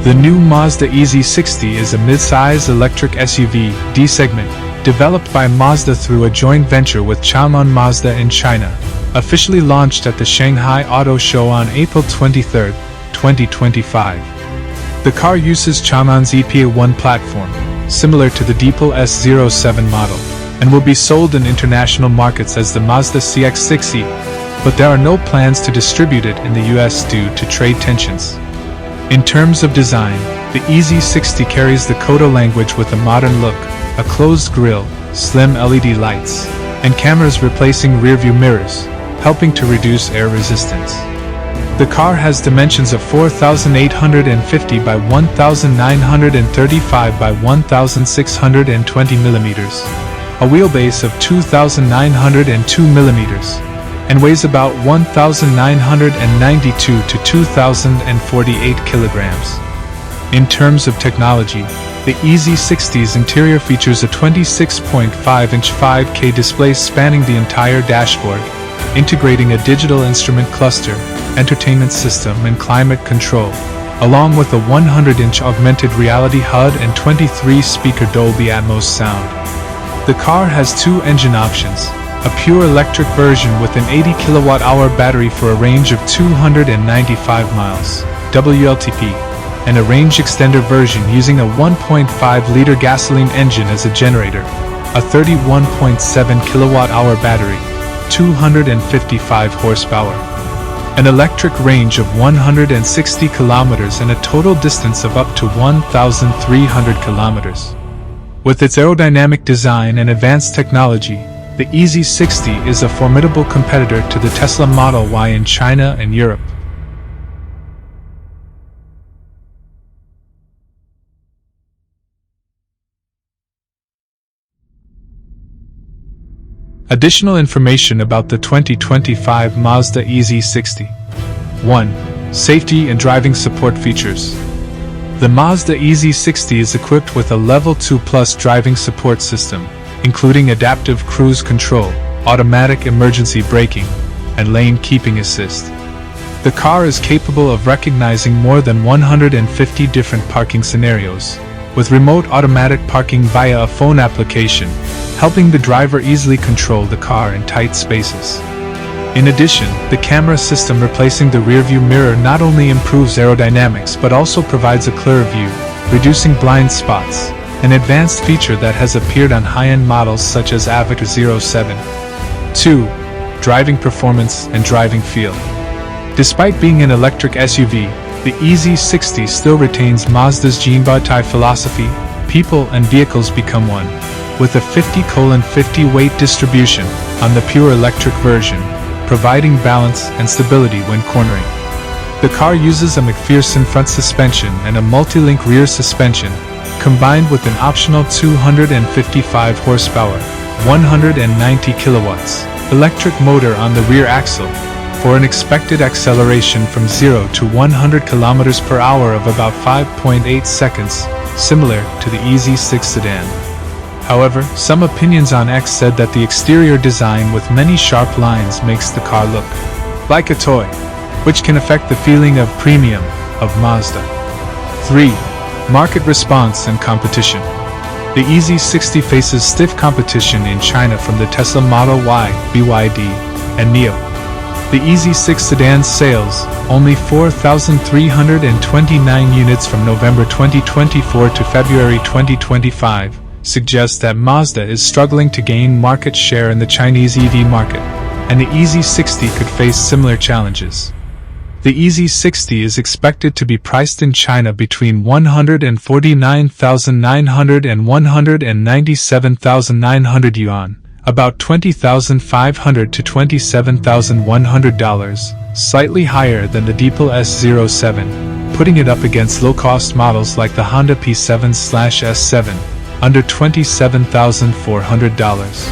The new Mazda EZ-60 is a mid-size electric SUV, D-segment, developed by Mazda through a joint venture with Chaoman Mazda in China, officially launched at the Shanghai Auto Show on April 23, 2025. The car uses Chaoman's EPA-1 platform, similar to the Deepal S07 model, and will be sold in international markets as the Mazda CX-60, but there are no plans to distribute it in the US due to trade tensions. In terms of design, the EZ-60 carries the Kodo language with a modern look, a closed grille, slim LED lights, and cameras replacing rearview mirrors, helping to reduce air resistance. The car has dimensions of 4,850 by 1,935 by 1,620 millimeters, a wheelbase of 2,902 millimeters, and weighs about 1,992 to 2,048 kilograms. In terms of technology, the EZ-60's interior features a 26.5-inch 5K display spanning the entire dashboard, integrating a digital instrument cluster, entertainment system and climate control, along with a 100-inch augmented reality HUD and 23-speaker Dolby Atmos sound. The car has two engine options, a pure electric version with an 80 kWh battery for a range of 295 miles, WLTP, and a range extender version using a 1.5-liter gasoline engine as a generator, a 31.7 kWh battery, 255 horsepower, an electric range of 160 kilometers and a total distance of up to 1,300 kilometers. With its aerodynamic design and advanced technology, the EZ-60 is a formidable competitor to the Tesla Model Y in China and Europe. Additional information about the 2025 Mazda EZ-60. 1. Safety and driving support features. The Mazda EZ-60 is equipped with a Level 2+ driving support system, including adaptive cruise control, automatic emergency braking, and lane keeping assist. The car is capable of recognizing more than 150 different parking scenarios, with remote automatic parking via a phone application, helping the driver easily control the car in tight spaces. In addition, the camera system replacing the rearview mirror not only improves aerodynamics but also provides a clearer view, reducing blind spots, an advanced feature that has appeared on high-end models such as EZ-07. 2. Driving performance and driving feel. Despite being an electric SUV, the EZ-60 still retains Mazda's Jinbaitai philosophy, people and vehicles become one, with a 50/50 weight distribution on the pure electric version, providing balance and stability when cornering. The car uses a McPherson front suspension and a multi-link rear suspension, combined with an optional 255 horsepower, 190 kilowatts, electric motor on the rear axle, for an expected acceleration from 0 to 100 km per hour of about 5.8 seconds, similar to the EZ-6 sedan. However, some opinions on X said that the exterior design with many sharp lines makes the car look like a toy, which can affect the feeling of premium of Mazda. 3. Market response and competition. The EZ-60 faces stiff competition in China from the Tesla Model Y, BYD, and NIO. The EZ-6 sedan's sales, only 4,329 units from November 2024 to February 2025, suggests that Mazda is struggling to gain market share in the Chinese EV market, and the EZ-60 could face similar challenges. The EZ-60 is expected to be priced in China between 149,900 and 197,900 yuan, about $20,500 to $27,100, slightly higher than the Deepal S07, putting it up against low-cost models like the Honda P7/S7, under $27,400.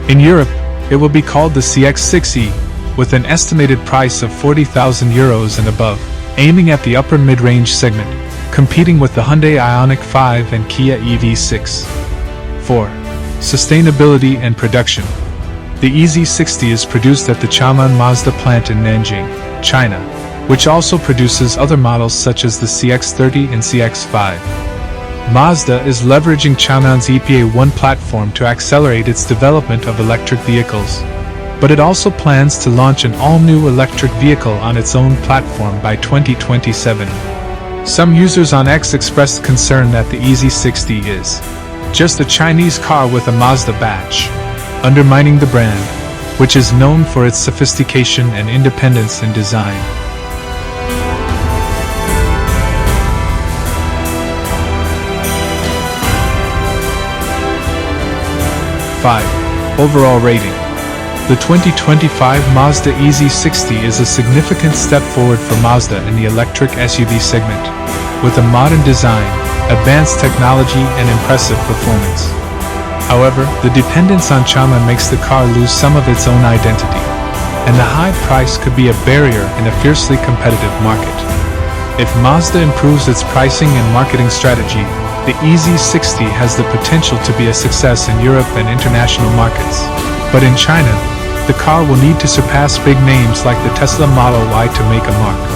In Europe, it will be called the CX-6e, with an estimated price of €40,000 and above, aiming at the upper mid-range segment, competing with the Hyundai Ioniq 5 and Kia EV6. 4. Sustainability and production. The EZ-60 is produced at the Chaoman Mazda plant in Nanjing, China, which also produces other models such as the CX-30 and CX-5. Mazda is leveraging Chang'an's EPA-1 platform to accelerate its development of electric vehicles, but it also plans to launch an all-new electric vehicle on its own platform by 2027. Some users on X expressed concern that the EZ-60 is just a Chinese car with a Mazda badge, undermining the brand, which is known for its sophistication and independence in design. 5. Overall rating. The 2025 Mazda EZ-60 is a significant step forward for Mazda in the electric SUV segment, with a modern design, advanced technology and impressive performance. However, the dependence on Chang'an makes the car lose some of its own identity, and the high price could be a barrier in a fiercely competitive market. If Mazda improves its pricing and marketing strategy, the EZ-60 has the potential to be a success in Europe and international markets. But in China, the car will need to surpass big names like the Tesla Model Y to make a mark.